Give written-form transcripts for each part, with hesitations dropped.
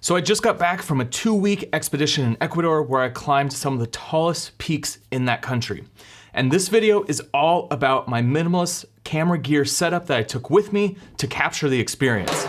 So I just got back from a 2-week expedition in Ecuador where I climbed some of the tallest peaks in that country. And this video is all about my minimalist camera gear setup that I took with me to capture the experience.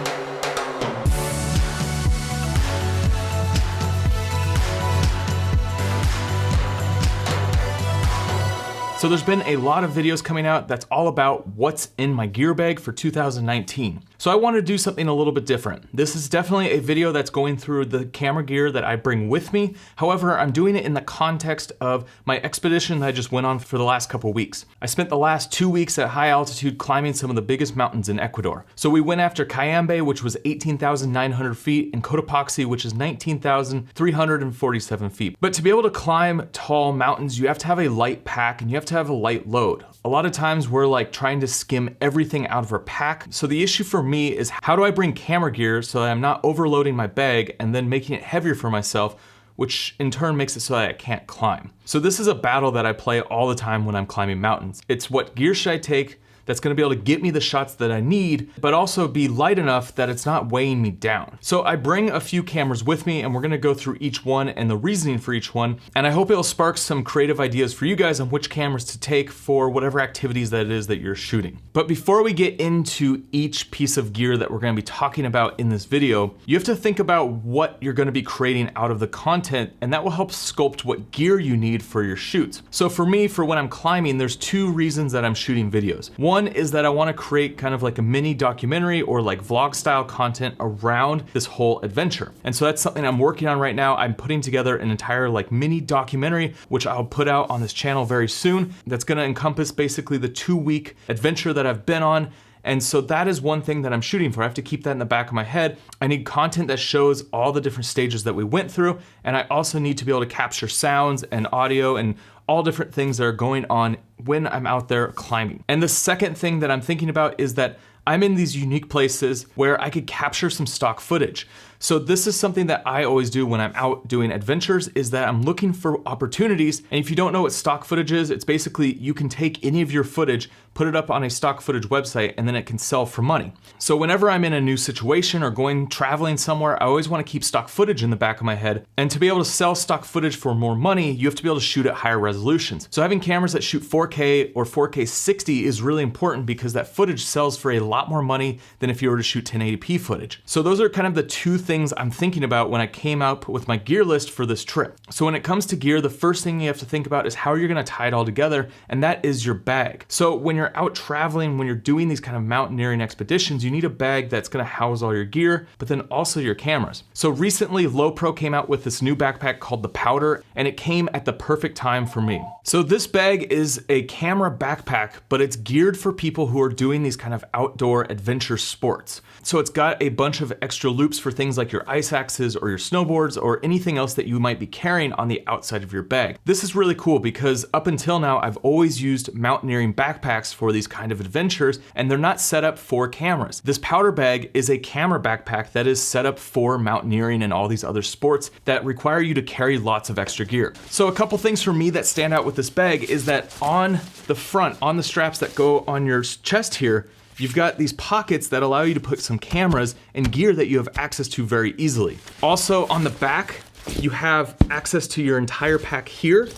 So there's been a lot of videos coming out that's all about what's in my gear bag for 2019. So I wanted to do something a little bit different. This is definitely a video that's going through the camera gear that I bring with me. However, I'm doing it in the context of my expedition that I just went on for the last couple weeks. I spent the last 2 weeks at high altitude climbing some of the biggest mountains in Ecuador. So we went after Cayambe, which was 18,900 feet, and Cotopaxi, which is 19,347 feet. But to be able to climb tall mountains, you have to have a light pack and you have to have a light load. A lot of times we're like trying to skim everything out of our pack. So the issue for me is how do I bring camera gear so that I'm not overloading my bag and then making it heavier for myself, which in turn makes it so that I can't climb. So this is a battle that I play all the time when I'm climbing mountains. It's what gear should I take that's gonna be able to get me the shots that I need, but also be light enough that it's not weighing me down. So I bring a few cameras with me and we're gonna go through each one and the reasoning for each one. And I hope it'll spark some creative ideas for you guys on which cameras to take for whatever activities that it is that you're shooting. But before we get into each piece of gear that we're gonna be talking about in this video, you have to think about what you're gonna be creating out of the content, and that will help sculpt what gear you need for your shoots. So for me, for when I'm climbing, there's two reasons that I'm shooting videos. One is that I want to create kind of like a mini documentary or like vlog style content around this whole adventure. And so that's something I'm working on right now. I'm putting together an entire like mini documentary, which I'll put out on this channel very soon. That's going to encompass basically the 2-week adventure that I've been on. And so that is one thing that I'm shooting for. I have to keep that in the back of my head. I need content that shows all the different stages that we went through. And I also need to be able to capture sounds and audio and all different things that are going on when I'm out there climbing. And the second thing that I'm thinking about is that I'm in these unique places where I could capture some stock footage. So this is something that I always do when I'm out doing adventures, is that I'm looking for opportunities. And if you don't know what stock footage is, it's basically you can take any of your footage, put it up on a stock footage website, and then it can sell for money. So whenever I'm in a new situation or traveling somewhere, I always want to keep stock footage in the back of my head. And to be able to sell stock footage for more money, you have to be able to shoot at higher resolutions. So having cameras that shoot 4K or 4K 60 is really important because that footage sells for a lot more money than if you were to shoot 1080p footage. So those are kind of the two things I'm thinking about when I came up with my gear list for this trip. So when it comes to gear, the first thing you have to think about is how you're gonna tie it all together, and that is your bag. So when you're out traveling, when you're doing these kind of mountaineering expeditions, you need a bag that's gonna house all your gear, but then also your cameras. So recently, Lowepro came out with this new backpack called the Powder, and it came at the perfect time for me. So this bag is a camera backpack, but it's geared for people who are doing these kind of outdoor adventure sports. So it's got a bunch of extra loops for things like your ice axes or your snowboards or anything else that you might be carrying on the outside of your bag. This is really cool because up until now, I've always used mountaineering backpacks for these kind of adventures, and they're not set up for cameras. This Powder bag is a camera backpack that is set up for mountaineering and all these other sports that require you to carry lots of extra gear. So a couple things for me that stand out with this bag is that on the front, on the straps that go on your chest here, you've got these pockets that allow you to put some cameras and gear that you have access to very easily. Also on the back, you have access to your entire pack here,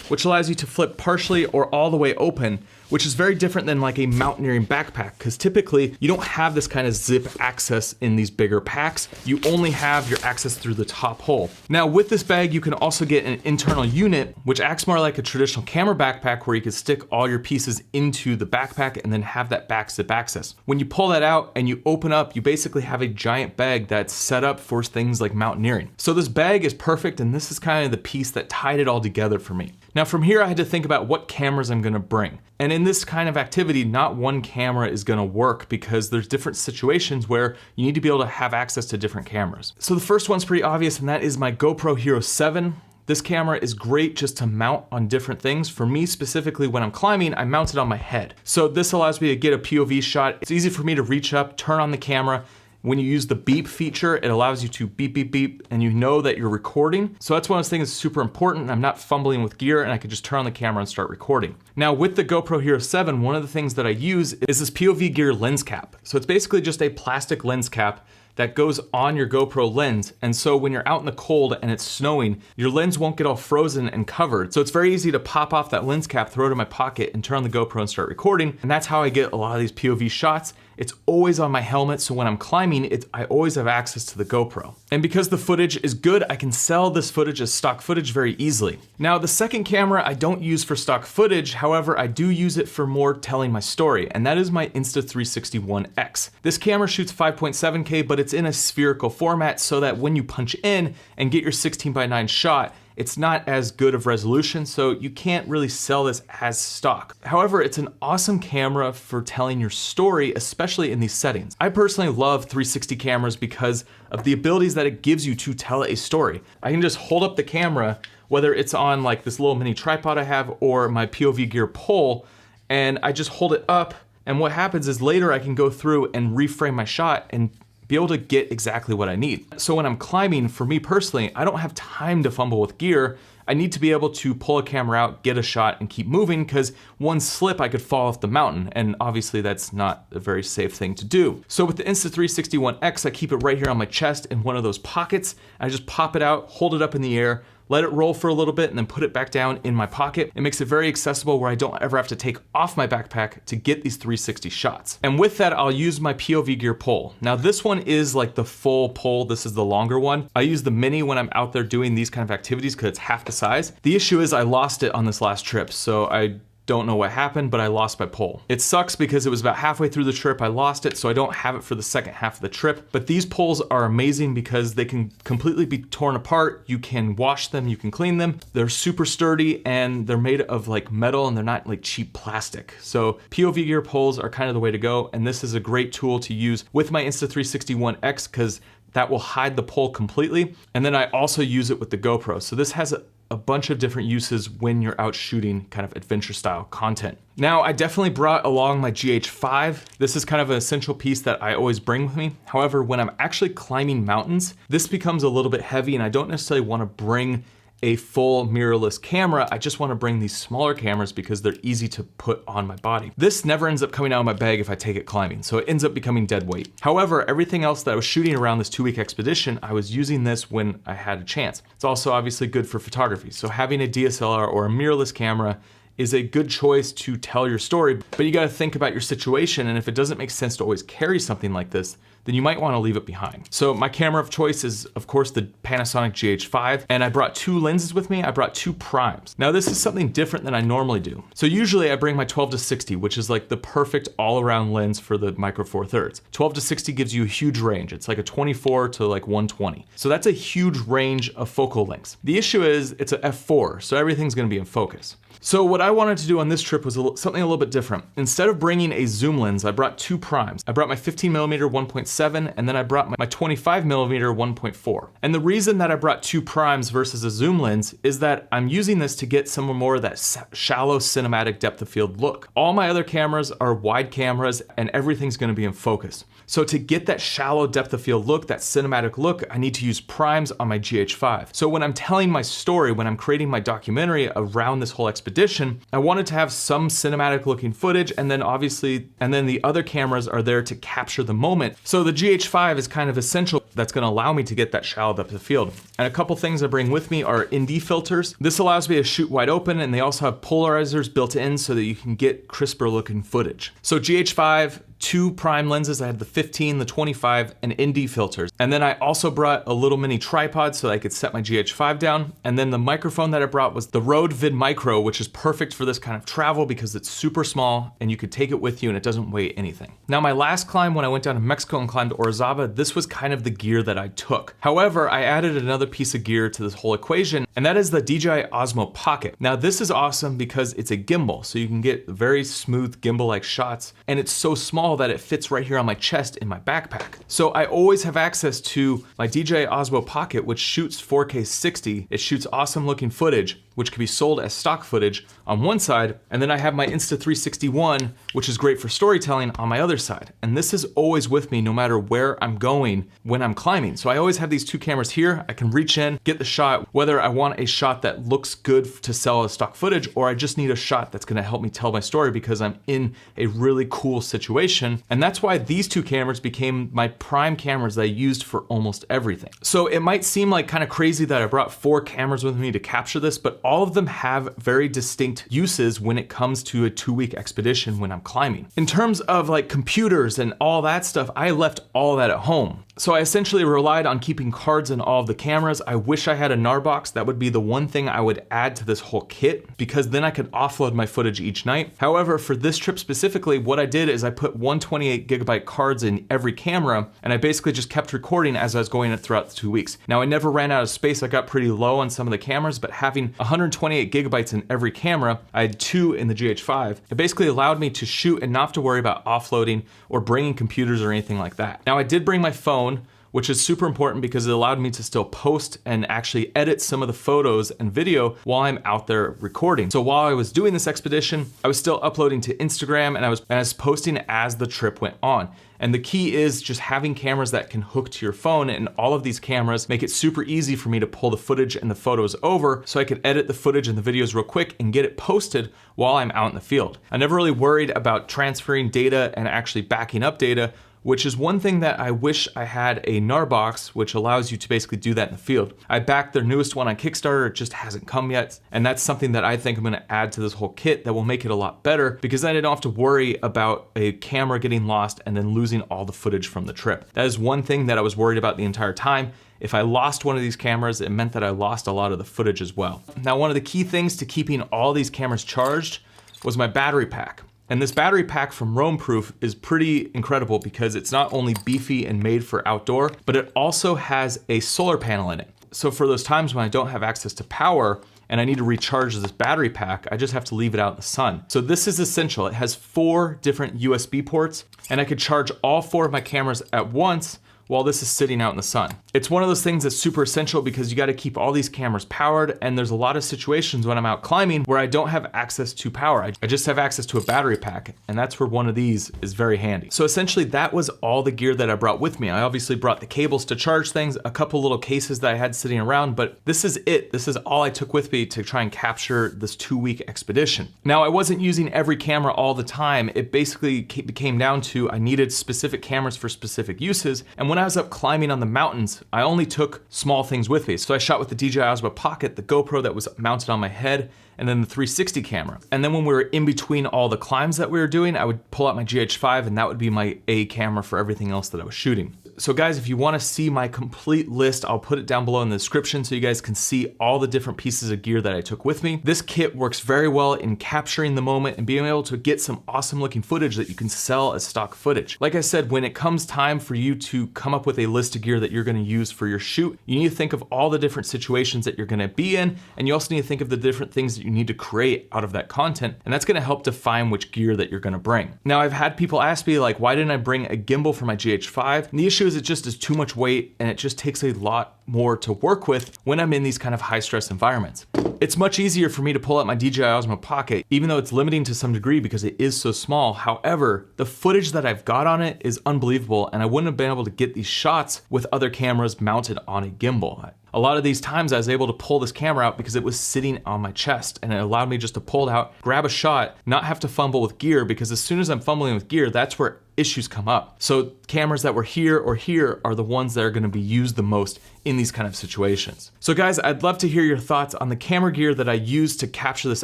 which allows you to flip partially or all the way open, which is very different than like a mountaineering backpack, because typically you don't have this kind of zip access in these bigger packs. You only have your access through the top hole. Now with this bag, you can also get an internal unit, which acts more like a traditional camera backpack where you can stick all your pieces into the backpack and then have that back zip access. When you pull that out and you open up, you basically have a giant bag that's set up for things like mountaineering. So this bag is perfect, and this is kind of the piece that tied it all together for me. Now from here, I had to think about what cameras I'm gonna bring. And in this kind of activity, not one camera is gonna work because there's different situations where you need to be able to have access to different cameras. So the first one's pretty obvious, and that is my Gopro Hero 7. This camera is great just to mount on different things. For me specifically, when I'm climbing, I mount it on my head. So this allows me to get a POV shot. It's easy for me to reach up, turn on the camera. When you use the beep feature, it allows you to beep, beep, beep, and you know that you're recording. So that's one of those things that's super important. I'm not fumbling with gear, and I can just turn on the camera and start recording. Now with the GoPro Hero 7, one of the things that I use is this Pov Gear Lens Cap. So it's basically just a plastic lens cap that goes on your GoPro lens. And so when you're out in the cold and it's snowing, your lens won't get all frozen and covered. So it's very easy to pop off that lens cap, throw it in my pocket, and turn on the GoPro and start recording. And that's how I get a lot of these POV shots. It's always on my helmet, so when I'm climbing, I always have access to the GoPro. And because the footage is good, I can sell this footage as stock footage very easily. Now, the second camera I don't use for stock footage, however, I do use it for more telling my story, and that is my Insta360-1X. This camera shoots 5.7K, but it's in a spherical format so that when you punch in and get your 16:9 shot, it's not as good of resolution, so you can't really sell this as stock. However, it's an awesome camera for telling your story, especially in these settings. I personally love 360 cameras because of the abilities that it gives you to tell a story. I can just hold up the camera, whether it's on like this little mini tripod I have or my POV Gear pole, and I just hold it up, and what happens is later I can go through and reframe my shot and be able to get exactly what I need. So when I'm climbing, for me personally, I don't have time to fumble with gear. I need to be able to pull a camera out, get a shot, and keep moving, because one slip I could fall off the mountain, and obviously that's not a very safe thing to do. So with the Insta360-1X, I keep it right here on my chest in one of those pockets. I just pop it out, hold it up in the air, let it roll for a little bit, and then put it back down in my pocket. It makes it very accessible where I don't ever have to take off my backpack to get these 360 shots. And with that, I'll use my POV Gear pole. Now this one is like the full pole. This is the longer one. I use the mini when I'm out there doing these kind of activities because it's half the size. The issue is I lost it on this last trip, so I don't know what happened, but I lost my pole. It sucks because it was about halfway through the trip I lost it, so I don't have it for the second half of the trip. But these poles are amazing because they can completely be torn apart. You can wash them, you can clean them. They're super sturdy and they're made of like metal and they're not like cheap plastic. So POV Gear poles are kind of the way to go, and this is a great tool to use with my Insta360-1X because that will hide the pole completely. And then I also use it with the GoPro. So this has a bunch of different uses when you're out shooting kind of adventure style content. Now, I definitely brought along my GH5. This is kind of an essential piece that I always bring with me. However, when I'm actually climbing mountains, this becomes a little bit heavy and I don't necessarily want to bring a full mirrorless camera. I just want to bring these smaller cameras because they're easy to put on my body. This never ends up coming out of my bag if I take it climbing, so it ends up becoming dead weight. However, everything else that I was shooting around this 2-week expedition, I was using this when I had a chance. It's also obviously good for photography, so having a DSLR or a mirrorless camera is a good choice to tell your story, but you gotta think about your situation, and if it doesn't make sense to always carry something like this, then you might wanna leave it behind. So my camera of choice is, of course, the Panasonic GH5, and I brought 2 lenses with me. I brought 2 primes. Now this is something different than I normally do. So usually I bring my 12-60, which is like the perfect all-around lens for the Micro Four Thirds. 12-60 gives you a huge range. It's like a 24 to like 120. So that's a huge range of focal lengths. The issue is it's a f4, so everything's gonna be in focus. So what I wanted to do on this trip was something a little bit different. Instead of bringing a zoom lens, I brought 2 primes. I brought my 15mm 1.7, and then I brought my 25mm 1.4. And the reason that I brought 2 primes versus a zoom lens is that I'm using this to get some more of that shallow cinematic depth of field look. All my other cameras are wide cameras and everything's gonna be in focus. So to get that shallow depth of field look, that cinematic look, I need to use primes on my GH5. So when I'm telling my story, when I'm creating my documentary around this whole expedition, I wanted to have some cinematic looking footage, and then the other cameras are there to capture the moment. So the GH5 is kind of essential. That's gonna allow me to get that shallow depth of field. And a couple things I bring with me are Indy Filters. This allows me to shoot wide open, and they also have polarizers built in so that you can get crisper looking footage. So GH5, 2 prime lenses. I had the 15, the 25, and Indy filters. And then I also brought a little mini tripod so that I could set my GH5 down. And then the microphone that I brought was the Rode Vid Micro, which is perfect for this kind of travel because it's super small and you could take it with you and it doesn't weigh anything. Now my last climb when I went down to Mexico and climbed Orizaba, this was kind of the gear that I took. However, I added another piece of gear to this whole equation, and that is the Dji Osmo Pocket. Now this is awesome because it's a gimbal, so you can get very smooth gimbal-like shots, and it's so small that it fits right here on my chest in my backpack. So I always have access to my Dji Osmo Pocket, which shoots 4K 60. It shoots awesome looking footage which can be sold as stock footage on one side, and then I have my Insta360 which is great for storytelling, on my other side. And this is always with me no matter where I'm going when I'm climbing. So I always have these two cameras here. I can reach in, get the shot, whether I want a shot that looks good to sell as stock footage, or I just need a shot that's gonna help me tell my story because I'm in a really cool situation. And that's why these two cameras became my prime cameras that I used for almost everything. So it might seem like kind of crazy that I brought 4 cameras with me to capture this, but all of them have very distinct uses when it comes to a 2-week expedition when I'm climbing. In terms of like computers and all that stuff, I left all that at home. So I essentially relied on keeping cards in all of the cameras. I wish I had a NAR box. That would be the one thing I would add to this whole kit, because then I could offload my footage each night. However, for this trip specifically, what I did is I put 128 gigabyte cards in every camera, and I basically just kept recording as I was going throughout the 2 weeks. Now I never ran out of space. I got pretty low on some of the cameras, but having 128 gigabytes in every camera, I had 2 in the GH5, it basically allowed me to shoot and not have to worry about offloading or bringing computers or anything like that. Now I did bring my phone, which is super important because it allowed me to still post and actually edit some of the photos and video while I'm out there recording. So while I was doing this expedition, I was still uploading to Instagram, and I was posting as the trip went on. And the key is just having cameras that can hook to your phone, and all of these cameras make it super easy for me to pull the footage and the photos over so I could edit the footage and the videos real quick and get it posted while I'm out in the field. I never really worried about transferring data and actually backing up data, which is one thing that I wish I had a NAR box, which allows you to basically do that in the field. I backed their newest one on Kickstarter, it just hasn't come yet. And that's something that I think I'm gonna add to this whole kit that will make it a lot better, because then I don't have to worry about a camera getting lost and then losing all the footage from the trip. That is one thing that I was worried about the entire time. If I lost one of these cameras, it meant that I lost a lot of the footage as well. Now, one of the key things to keeping all these cameras charged was my battery pack. And this battery pack from Roam Proof is pretty incredible because it's not only beefy and made for outdoor, but it also has a solar panel in it. So for those times when I don't have access to power and I need to recharge this battery pack, I just have to leave it out in the sun. So this is essential. It has 4 different USB ports, and I could charge all 4 of my cameras at once while this is sitting out in the sun. It's one of those things that's super essential because you gotta keep all these cameras powered, and there's a lot of situations when I'm out climbing where I don't have access to power. I just have access to a battery pack, and that's where one of these is very handy. So essentially that was all the gear that I brought with me. I obviously brought the cables to charge things, a couple little cases that I had sitting around, but this is it. This is all I took with me to try and capture this 2-week expedition. Now, I wasn't using every camera all the time. It basically came down to I needed specific cameras for specific uses, and when I was up climbing on the mountains, I only took small things with me. So I shot with the Dji Osmo Pocket, the GoPro that was mounted on my head, and then the 360 camera. And then when we were in between all the climbs that we were doing, I would pull out my GH5, and that would be my A camera for everything else that I was shooting. So guys, if you wanna see my complete list, I'll put it down below in the description so you guys can see all the different pieces of gear that I took with me. This kit works very well in capturing the moment and being able to get some awesome looking footage that you can sell as stock footage. Like I said, when it comes time for you to come up with a list of gear that you're gonna use for your shoot, you need to think of all the different situations that you're gonna be in, and you also need to think of the different things that you need to create out of that content, and that's gonna help define which gear that you're gonna bring. Now, I've had people ask me like, why didn't I bring a gimbal for my GH5? And the issue is it just is too much weight, and it just takes a lot more to work with when I'm in these kind of high stress environments. It's much easier for me to pull out my Dji Osmo Pocket, even though it's limiting to some degree because it is so small. However, the footage that I've got on it is unbelievable, and I wouldn't have been able to get these shots with other cameras mounted on a gimbal. A lot of these times I was able to pull this camera out because it was sitting on my chest, and it allowed me just to pull it out, grab a shot, not have to fumble with gear, because as soon as I'm fumbling with gear, that's where issues come up. So cameras that were here or here are the ones that are gonna be used the most in these kind of situations. So guys, I'd love to hear your thoughts on the camera gear that I used to capture this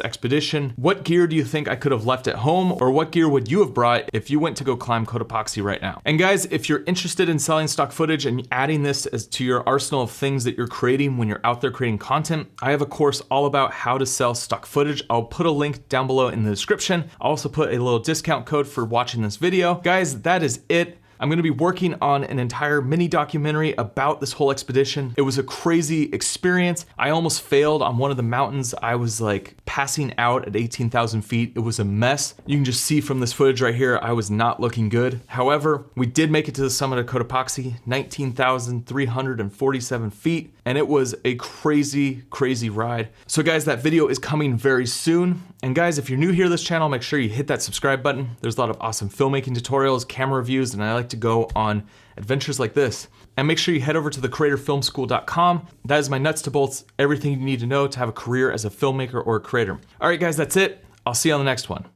expedition. What gear do you think I could have left at home, or what gear would you have brought if you went to go climb Cotopaxi right now? And guys, if you're interested in selling stock footage and adding this as to your arsenal of things that you're creating when you're out there creating content, I have a course all about how to sell stock footage. I'll put a link down below in the description. I'll also put a little discount code for watching this video. Guys, that is it. I'm gonna be working on an entire mini documentary about this whole expedition. It was a crazy experience. I almost failed on one of the mountains. I was like passing out at 18,000 feet. It was a mess. You can just see from this footage right here, I was not looking good. However, we did make it to the summit of Cotopaxi, 19,347 feet, and it was a crazy, crazy ride. So guys, that video is coming very soon. And guys, if you're new here to this channel, make sure you hit that subscribe button. There's a lot of awesome filmmaking tutorials, camera reviews, and I like to go on adventures like this. And make sure you head over to thecreatorfilmschool.com. That is my nuts to bolts, everything you need to know to have a career as a filmmaker or a creator. All right guys, that's it. I'll see you on the next one.